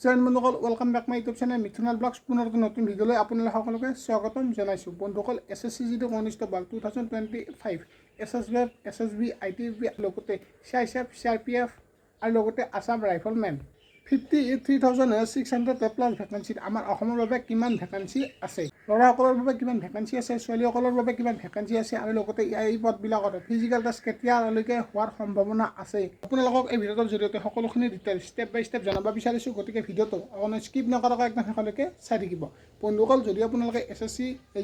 বন্ধুসকল welcome back my YouTube channel Mithunal blogs পুনৰ নতুন ভিডিঅ'লৈ আপোনালোক সকলোকে স্বাগতম জনাইছোঁ। বন্ধুসকল SSC যিটো কনিষ্ঠ বাল 2025 SSB ITB লগতে CISF CRPF আৰু লগতে আসাম ৰাইফলমেন 53,600 প্লাছ ভেকেঞ্চিত আমাৰ অসমৰ বাবে কিমান ভেকেঞ্চি আছে, ল'ৰাসকলৰ বাবে কিমান ভেকেঞ্চি আছে, ছোৱালীসকলৰ বাবে কিমান ভেকেঞ্চি আছে আৰু লগতে এই পদবিলাকত ফিজিকেল টেষ্ট কেতিয়ালৈকে হোৱাৰ সম্ভাৱনা আছে, আপোনালোকক এই ভিডিঅ'টোৰ জৰিয়তে সকলোখিনি ডিটেইলছ ষ্টেপ বাই ষ্টেপ জনাব বিচাৰিছোঁ। গতিকে ভিডিঅ'টো অকণমান স্কিপ নকৰাকৈ একদম শেষলৈকে চাই থাকিব। বন্ধুসকল, যদি আপোনালোকে SSC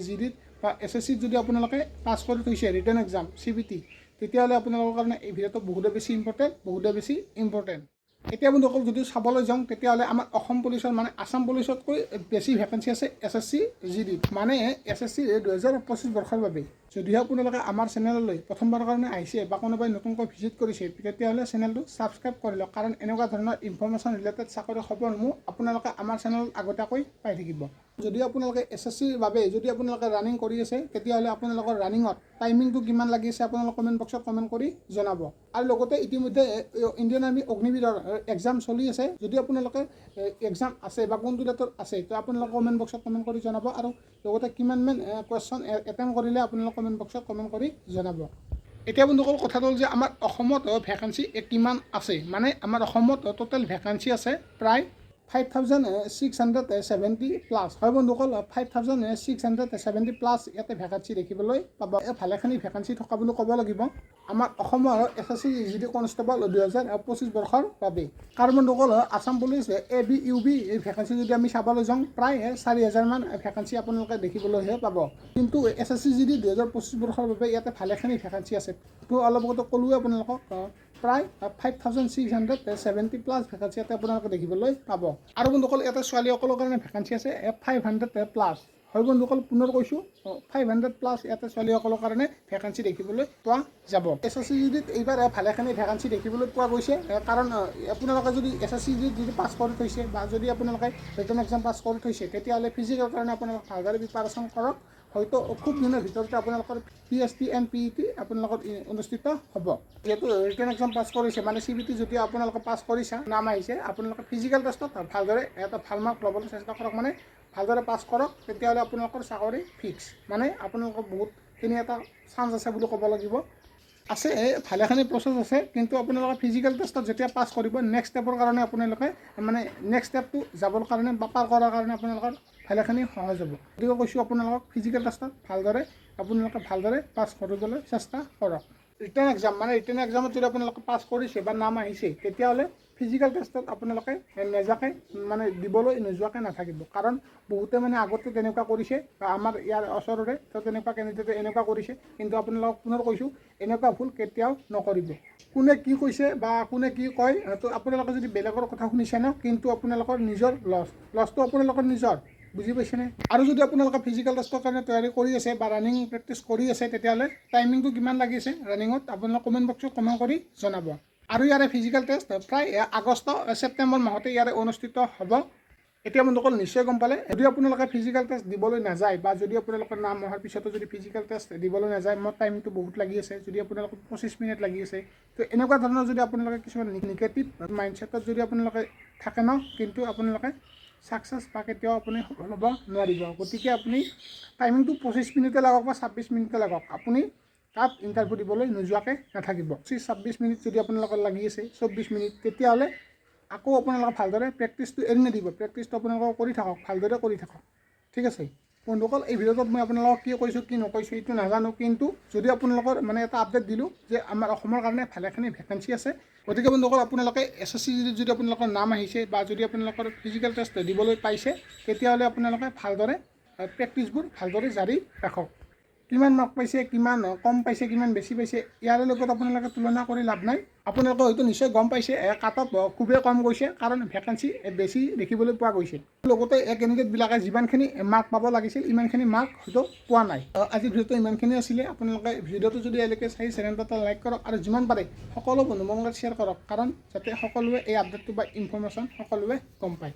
GDত বা SSCত যদি আপোনালোকে পাছ কৰি থৈছে ৰিটেন এক্সাম CBT, তেতিয়াহ'লে আপোনালোকৰ কাৰণে এই ভিডিঅ'টো বহুতে বেছি ইম্পৰ্টেণ্ট। এতিয়া বন্ধুসকল যদি চাবলৈ যাওঁ তেতিয়াহ'লে আমাৰ অসম পুলিচৰ মানে আসাম পুলিচতকৈ বেছি ভেকেঞ্চি আছে SSC GDত, মানে SSC 2025 বৰ্ষৰ বাবে। যদিহে আপোনালোকে আমাৰ চেনেললৈ প্ৰথমবাৰৰ কাৰণে আহিছে বা কোনোবাই নতুনকৈ ভিজিট কৰিছে, তেতিয়াহ'লে চেনেলটো ছাবস্ক্ৰাইব কৰি লওক, কাৰণ এনেকুৱা ধৰণৰ ইনফৰমেশ্যন ৰিলেটেড চাকৰিৰ খবৰসমূহ আপোনালোকে আমাৰ চেনেলত আগতীয়াকৈ পাই থাকিব। যদি আপোনালোকে SSCৰ বাবে যদি আপোনালোকে ৰানিং কৰি আছে, তেতিয়াহ'লে আপোনালোকৰ ৰানিঙত টাইমিংটো কিমান লাগি আছে আপোনালোকে কমেণ্ট বক্সত কমেণ্ট কৰি জনাব। আৰু লগতে ইতিমধ্যে ইণ্ডিয়ান আৰ্মি অগ্নিবীৰৰ এক্সাম চলি আছে, যদি আপোনালোকে এক্সাম আছে বা কোনটো ডেটত আছে, তো আপোনালোকে কমেণ্ট বক্সত কমেণ্ট কৰি জনাব। আৰু লগতে কিমানমান কুৱেশ্যন এটেম্প কৰিলে আপোনালোকে কমেণ্ট বক্সত কমেণ্ট কৰি জনাব। এতিয়া বন্ধুসকল কথাটো হ'ল যে আমাৰ অসমত ভেকেঞ্চি কিমান আছে, মানে আমাৰ অসমত টোটেল ভেকেঞ্চি আছে প্ৰায় 5,670 প্লাছ। হয় বন্ধুসকল, 5,670 প্লাছ ইয়াতে ভেকেঞ্চি দেখিবলৈ পাব। ভালেখিনি ভেকেঞ্চি থকা বুলি ক'ব লাগিব আমাৰ অসমৰ SSC GD কনষ্টেবল 2025 বৰ্ষৰ বাবে। কাৰণ বন্ধুসকল আসাম পুলিচ AB UB এই ভেকেঞ্চি যদি আমি চাবলৈ যাওঁ প্ৰায় 4,000 মান ভেকেঞ্চি আপোনালোকে দেখিবলৈহে পাব। কিন্তু SSC GD 2025 বৰ্ষৰ বাবে ইয়াতে ভালেখিনি ভেকেঞ্চি আছে। তো অলপ আগতে ক'লোৱে আপোনালোকক প্ৰায় 5,670 প্লাছ ভেকেঞ্চি ইয়াতে আপোনালোকে দেখিবলৈ পাব। আৰু বন্ধুসকল ইয়াতে ছোৱালীসকলৰ কাৰণে ভেকেঞ্চি আছে 500 প্লাছ। হয় বন্ধুসকল, পুনৰ কৈছোঁ 500 প্লাছ ইয়াতে ছোৱালীসকলৰ কাৰণে ভেকেঞ্চি দেখিবলৈ পোৱা যাব। SSC GDত এইবাৰ ভালেখিনি ভেকেঞ্চি দেখিবলৈ পোৱা গৈছে, কাৰণ আপোনালোকে যদি SSC GDত যদি পাছ কৰি থৈছে বা যদি আপোনালোকে ৰিটেন এক্সাম পাছ কৰি থৈছে, তেতিয়াহ'লে ফিজিকেলৰ কাৰণে আপোনালোকে ভালদৰে প্ৰিপাৰেশ্যন কৰক। হয়তো খুব দিনৰ ভিতৰতে আপোনালোকৰ PST and PET আপোনালোকৰ অনুষ্ঠিত হ'ব। যিহেতু ৰিটেন এক্সাম পাছ কৰিছে মানে CBT যদি আপোনালোকে পাছ কৰিছে, নাম আহিছে, আপোনালোকে ফিজিকেল টেষ্টত ভালদৰে এটা ভাল মাৰ্ক ল'বলৈ চেষ্টা কৰক, মানে ভালদৰে পাছ কৰক, তেতিয়াহ'লে আপোনালোকৰ চাকৰি ফিক্স, মানে আপোনালোকৰ বহুতখিনি এটা চান্স আছে বুলি ক'ব লাগিব। আছে ভালেখিনি প্ৰচেছ আছে, কিন্তু আপোনালোকে ফিজিকেল টেষ্টত যেতিয়া পাছ কৰিব, নেক্সট ষ্টেপৰ কাৰণে আপোনালোকে মানে নেক্সট ষ্টেপটো যাবৰ কাৰণে বা পাৰ কৰাৰ কাৰণে আপোনালোকৰ ভালেখিনি সহজ হ'ব। গতিকে কৈছোঁ আপোনালোকক ফিজিকেল টেষ্টত আপোনালোকে ভালদৰে পাছ কৰিবলৈ চেষ্টা কৰক। ৰিটেন এক্সাম মানে ৰিটেন এক্সামত যদি আপোনালোকে পাছ কৰিছে বা নাম আহিছে, তেতিয়াহ'লে ফিজিকেল টেষ্টত আপোনালোকে নেজাকে মানে দিবলৈ নোযোৱাকৈ নাথাকিব, কাৰণ বহুতে মানে আগতে তেনেকুৱা কৰিছে বা আমাৰ ইয়াৰ ওচৰৰে তো তেনেকুৱা কেণ্ডিডেটে এনেকুৱা কৰিছে। কিন্তু আপোনালোকক পুনৰ কৈছোঁ, এনেকুৱা ভুল কেতিয়াও নকৰিব। কোনে কি কৈছে বা কোনে কি কয়, তো আপোনালোকে যদি বেলেগৰ কথা শুনিছে ন, কিন্তু আপোনালোকৰ নিজৰ লছটো আপোনালোকৰ নিজৰ, বুজি পাইছেনে? আৰু যদি আপোনালোকে ফিজিকেল টেষ্টৰ কাৰণে তৈয়াৰী কৰি আছে বা ৰানিং প্ৰেক্টিছ কৰি আছে, তেতিয়াহ'লে টাইমিংটো কিমান লাগিছে ৰানিঙত আপোনালোকে কমেণ্ট বক্সত কমেণ্ট কৰি জনাব। আৰু ইয়াৰে ফিজিকেল টেষ্ট প্ৰায় আগষ্ট ছেপ্টেম্বৰ মাহতে ইয়াৰে অনুষ্ঠিত হ'ব। এতিয়া বন্ধুসকল নিশ্চয় গম পালে, যদি আপোনালোকে ফিজিকেল টেষ্ট দিবলৈ নাযায় বা যদি আপোনালোকৰ নাম অহাৰ পিছতো যদি ফিজিকেল টেষ্ট দিবলৈ নাযায়, মোৰ টাইমটো বহুত লাগি আছে, যদি আপোনালোকৰ 25 মিনিট লাগি আছে, তো এনেকুৱা ধৰণৰ যদি আপোনালোকে কিছুমান নিগেটিভ মাইণ্ডছেটত যদি আপোনালোকে থাকে ন, কিন্তু আপোনালোকে ছাকচেছ বা কেতিয়াও আপুনি সফল হ'ব নোৱাৰিব। গতিকে আপুনি টাইমিংটো 25 মিনিটে লাগক বা 26 মিনিটে লাগক, আপুনি তাত ইণ্টাৰভিউ দিবলৈ নোযোৱাকৈ নাথাকিব। 26 মিনিট যদি আপোনালোকৰ লাগি আছে 24 মিনিট, তেতিয়াহ'লে আকৌ আপোনালোকে ভালদৰে প্ৰেক্টিছটো এৰি নিদিব, প্ৰেক্টিছটো আপোনালোকে কৰি থাকক, ভালদৰে কৰি থাকক, ঠিক আছে বন্ধুসকল। এই ভিডিঅ'টোত মই আপোনালোকক কি কৈছোঁ কি নকৈছোঁ এইটো নাজানো, কিন্তু যদি আপোনালোকৰ মানে এটা আপডেট দিলোঁ যে আমাৰ অসমৰ কাৰণে ভালেখিনি ভেকেঞ্চি আছে। গতিকে বন্ধুসকল আপোনালোকে SSC যদি আপোনালোকৰ নাম আহিছে বা যদি আপোনালোকৰ ফিজিকেল টেষ্ট দিবলৈ পাইছে, তেতিয়াহ'লে আপোনালোকে ভালদৰে প্ৰেক্টিছবোৰ ভালদৰে জাৰি ৰাখক। কিমান মাৰ্ক পাইছে, কিমান কম পাইছে, কিমান বেছি পাইছে, ইয়াৰ লগত আপোনালোকে তুলনা কৰি লাভ নাই। আপোনালোকে হয়তো নিশ্চয় গম পাইছে কাট অফ খুবেই কম গৈছে, কাৰণ ভেকেঞ্চি বেছি দেখিবলৈ পোৱা গৈছে। লগতে কেণ্ডিডেটবিলাকে যিমানখিনি মাৰ্ক পাব লাগিছিল ইমানখিনি মাৰ্ক হয়তো পোৱা নাই। আজিৰ ভিডিঅ'টো ইমানখিনি আছিলে। আপোনালোকে ভিডিঅ'টো যদি এলৈকে চাই চেনেলটো এটা লাইক কৰক আৰু যিমান পাৰে সকলো বন্ধু বান্ধৱক শ্বেয়াৰ কৰক, কাৰণ যাতে সকলোৱে এই আপডেটটো বা ইনফৰমেশ্যন সকলোৱে গম পায়।